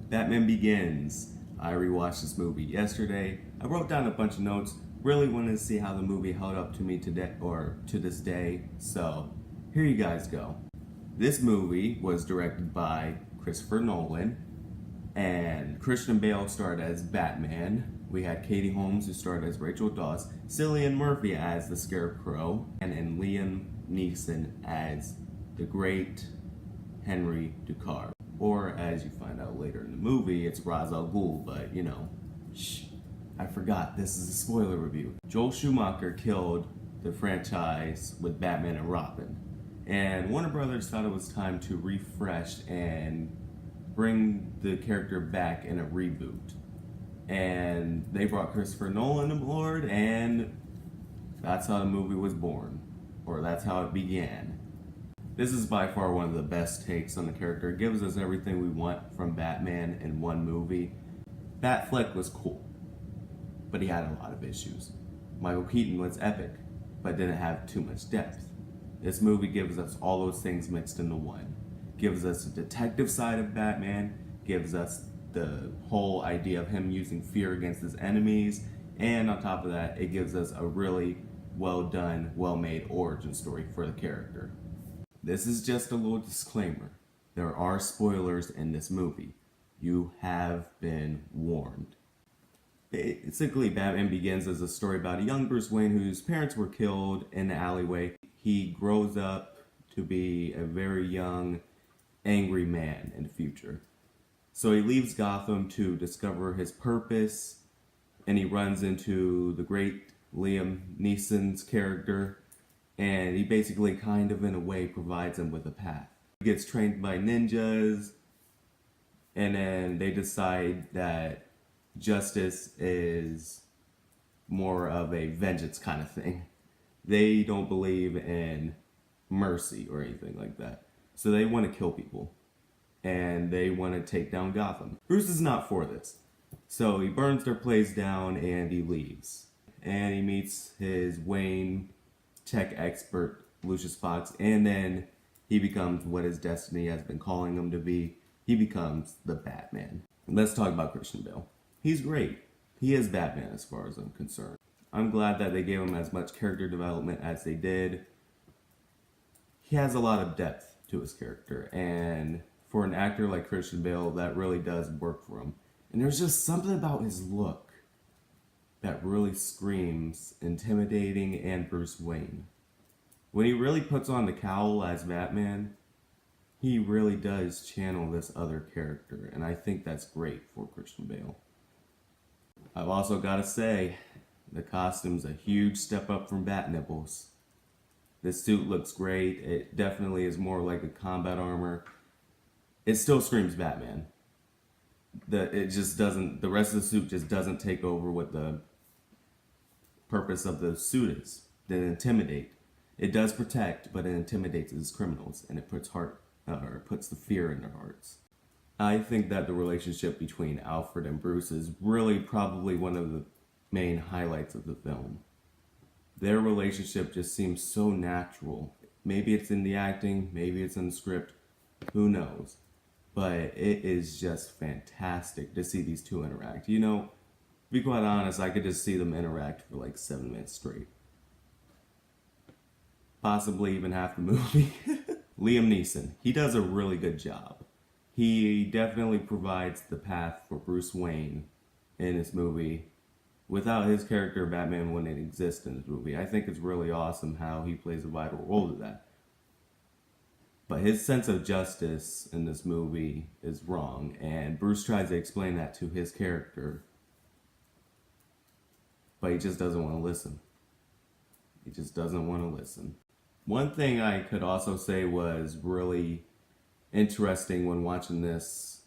Batman Begins. I rewatched this movie yesterday. I wrote down a bunch of notes. Really wanted to see how the movie held up to me today or to this day. So here you guys go. This movie was directed by Christopher Nolan, and Christian Bale starred as Batman. We had Katie Holmes, who starred as Rachel Dawes, Cillian Murphy as the Scarecrow, and Liam Neeson as the great Henry Ducard. Or, as you find out later in the movie, it's Ra's al Ghul, but you know, shh, I forgot, this is a spoiler review. Joel Schumacher killed the franchise with Batman and Robin, and Warner Brothers thought it was time to refresh and bring the character back in a reboot. And they brought Christopher Nolan aboard, and that's how the movie was born, or that's how it began. This is by far one of the best takes on the character. It gives us everything we want from Batman in one movie. Batfleck was cool, but he had a lot of issues. Michael Keaton was epic, but didn't have too much depth. This movie gives us all those things mixed into one. Gives us the detective side of Batman, gives us the whole idea of him using fear against his enemies, and on top of that, it gives us a really well done, well made origin story for the character. This is just a little disclaimer. There are spoilers in this movie. You have been warned. Basically, Batman Begins as a story about a young Bruce Wayne whose parents were killed in the alleyway. He grows up to be a very young, angry man in the future. So he leaves Gotham to discover his purpose, and he runs into the great Liam Neeson's character, and he basically kind of in a way provides him with a path. He gets trained by ninjas, and then they decide that justice is more of a vengeance kind of thing. They don't believe in mercy or anything like that. So they want to kill people, and they want to take down Gotham. Bruce is not for this. So he burns their place down and he leaves. And he meets his Wayne tech expert, Lucius Fox, and then he becomes what his destiny has been calling him to be. He becomes the Batman. Let's talk about Christian Bale. He's great. He is Batman as far as I'm concerned. I'm glad that they gave him as much character development as they did. He has a lot of depth to his character, and for an actor like Christian Bale, that really does work for him. And there's just something about his look that really screams intimidating and Bruce Wayne. When he really puts on the cowl as Batman, he really does channel this other character, and I think that's great for Christian Bale. I've also got to say, the costume's a huge step up from Bat Nipples. This suit looks great. It definitely is more like a combat armor. It still screams Batman. It just doesn't, the rest of the suit just doesn't take over what the purpose of the suit is. That intimidate. It does protect, but it intimidates its criminals, and it puts the fear in their hearts. I think that the relationship between Alfred and Bruce is really probably one of the main highlights of the film. Their relationship just seems so natural. Maybe it's in the acting, maybe it's in the script, who knows? But it is just fantastic to see these two interact. You know, to be quite honest, I could just see them interact for like 7 minutes straight. Possibly even half the movie. Liam Neeson, he does a really good job. He definitely provides the path for Bruce Wayne in this movie. Without his character, Batman wouldn't exist in this movie. I think it's really awesome how he plays a vital role to that. But his sense of justice in this movie is wrong, and Bruce tries to explain that to his character, but he just doesn't want to listen. He just doesn't want to listen. One thing I could also say was really interesting when watching this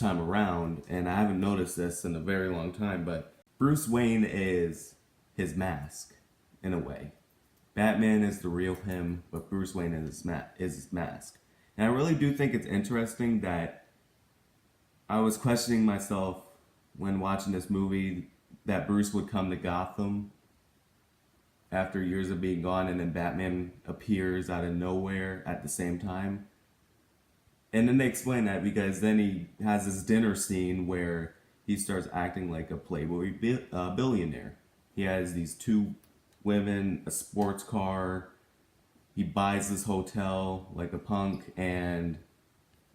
time around, and I haven't noticed this in a very long time, but Bruce Wayne is his mask, in a way. Batman is the real him, but Bruce Wayne is his mask. And I really do think it's interesting that I was questioning myself when watching this movie that Bruce would come to Gotham after years of being gone, and then Batman appears out of nowhere at the same time. And then they explain that because then he has this dinner scene where he starts acting like a playboy billionaire. He has these two women, a sports car. He buys this hotel like a punk, and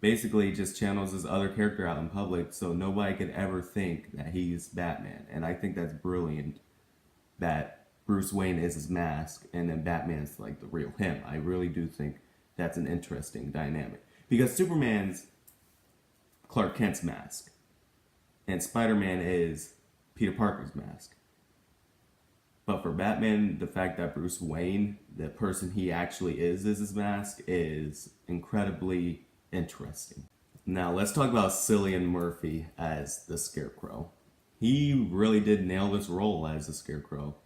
basically just channels his other character out in public so nobody could ever think that he's Batman. And I think that's brilliant that Bruce Wayne is his mask and then Batman's like the real him. I really do think that's an interesting dynamic. Because Superman's Clark Kent's mask and Spider-Man is Peter Parker's mask. But for Batman, the fact that Bruce Wayne, the person he actually is his mask, is incredibly interesting. Now let's talk about Cillian Murphy as the Scarecrow. He really did nail this role as the Scarecrow.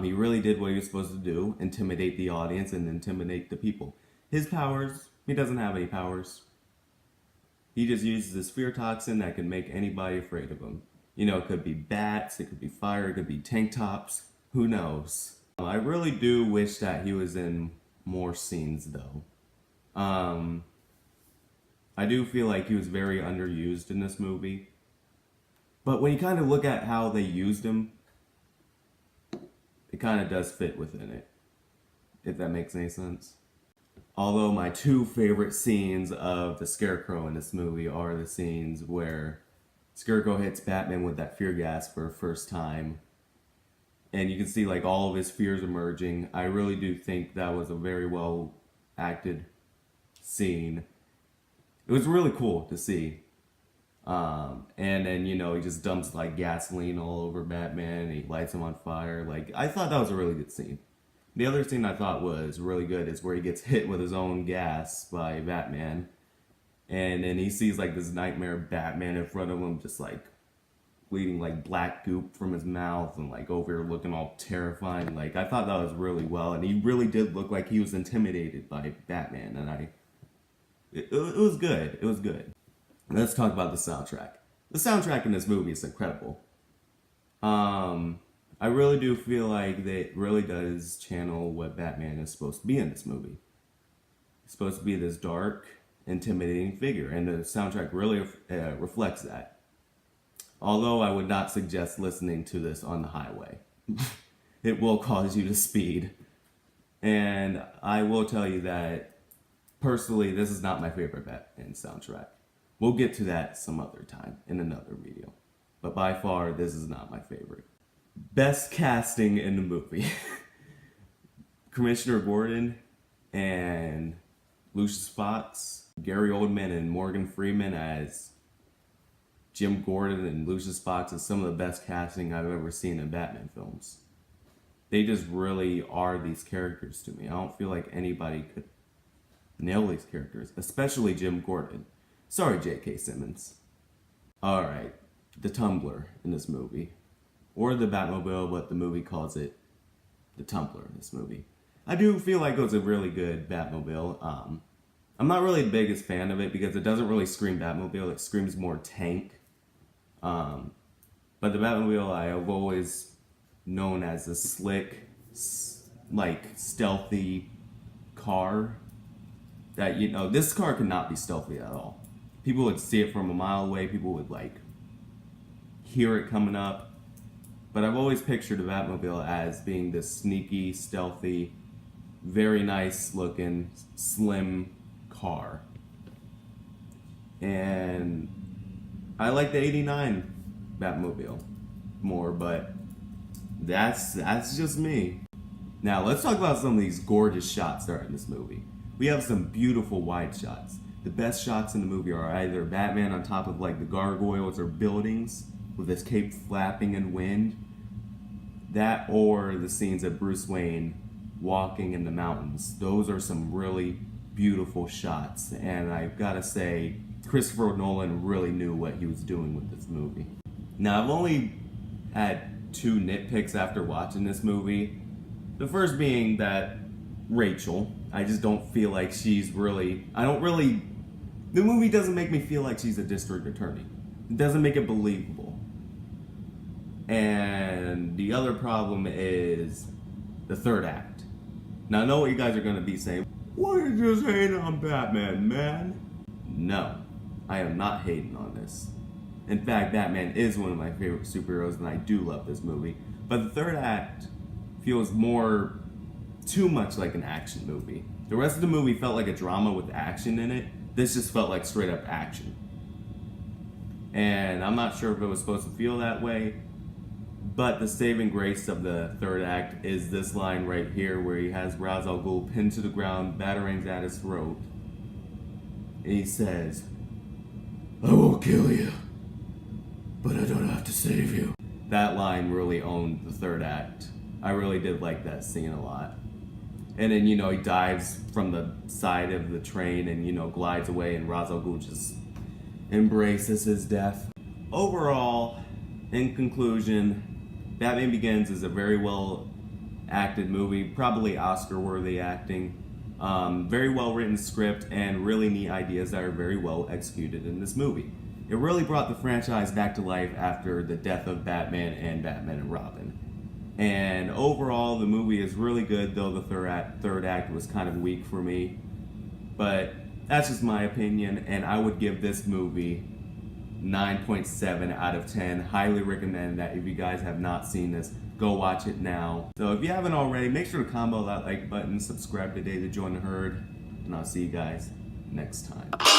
He really did what he was supposed to do, intimidate the audience and intimidate the people. His powers, he doesn't have any powers. He just uses this fear toxin that can make anybody afraid of him. You know, it could be bats, it could be fire, it could be tank tops, who knows. I really do wish that he was in more scenes though. I do feel like he was very underused in this movie. But when you kind of look at how they used him, it kind of does fit within it, if that makes any sense. Although my two favorite scenes of the Scarecrow in this movie are the scenes where Scarecrow hits Batman with that fear gas for the first time. And you can see like all of his fears emerging. I really do think that was a very well acted scene. It was really cool to see. And then, you know, he just dumps like gasoline all over Batman and he lights him on fire. Like, I thought that was a really good scene. The other scene I thought was really good is where he gets hit with his own gas by Batman. And then he sees like this nightmare Batman in front of him, just like bleeding like black goop from his mouth and like over here looking all terrifying. Like, I thought that was really well. And he really did look like he was intimidated by Batman. And it was good. It was good. Let's talk about the soundtrack. The soundtrack in this movie is incredible. I really do feel like that really does channel what Batman is supposed to be in this movie. He's supposed to be this dark, intimidating figure, and the soundtrack really reflects that. Although I would not suggest listening to this on the highway. It will cause you to speed. And I will tell you that, personally, this is not my favorite Batman soundtrack. We'll get to that some other time in another video. But by far, this is not my favorite. Best casting in the movie. Commissioner Gordon and Lucius Fox, Gary Oldman and Morgan Freeman as Jim Gordon and Lucius Fox is some of the best casting I've ever seen in Batman films. They just really are these characters to me. I don't feel like anybody could nail these characters, especially Jim Gordon. Sorry, J.K. Simmons. Alright, the Tumbler in this movie. Or the Batmobile, but the movie calls it the Tumbler in this movie. I do feel like it was a really good Batmobile. I'm not really the biggest fan of it because it doesn't really scream Batmobile, it screams more tank. But the Batmobile I have always known as a slick, like stealthy car. That, you know, this car could not be stealthy at all. People would see it from a mile away. People would like hear it coming up. But I've always pictured the Batmobile as being this sneaky, stealthy, very nice looking, slim car. And I like the 89 Batmobile more, but that's just me. Now let's talk about some of these gorgeous shots that are in this movie. We have some beautiful wide shots. The best shots in the movie are either Batman on top of like the gargoyles or buildings with his cape flapping in wind. That or the scenes of Bruce Wayne walking in the mountains. Those are some really beautiful shots. And I've got to say, Christopher Nolan really knew what he was doing with this movie. Now, I've only had two nitpicks after watching this movie. The first being that Rachel, I just don't feel like she's really, the movie doesn't make me feel like she's a district attorney. It doesn't make it believable. And the other problem is the third act. Now I know what you guys are going to be saying. Why are you just hating on Batman, man? No, I am not hating on this. In fact, Batman is one of my favorite superheroes, and I do love this movie. But the third act feels too much like an action movie. The rest of the movie felt like a drama with action in it. This just felt like straight up action. And I'm not sure if it was supposed to feel that way, but the saving grace of the third act is this line right here where he has Ra's al Ghul pinned to the ground, batarangs at his throat. And he says, "I won't kill you, but I don't have to save you." That line really owned the third act. I really did like that scene a lot. And then, he dives from the side of the train and, glides away, and Ra's al Ghul just embraces his death. Overall, in conclusion, Batman Begins is a very well acted movie, probably Oscar-worthy acting. Very well written script and really neat ideas that are very well executed in this movie. It really brought the franchise back to life after the death of Batman and Robin. And overall, the movie is really good, though the third act was kind of weak for me. But that's just my opinion, and I would give this movie 9.7 out of 10. Highly recommend that if you guys have not seen this, go watch it now. So if you haven't already, make sure to combo that like button, subscribe today to join the herd, and I'll see you guys next time.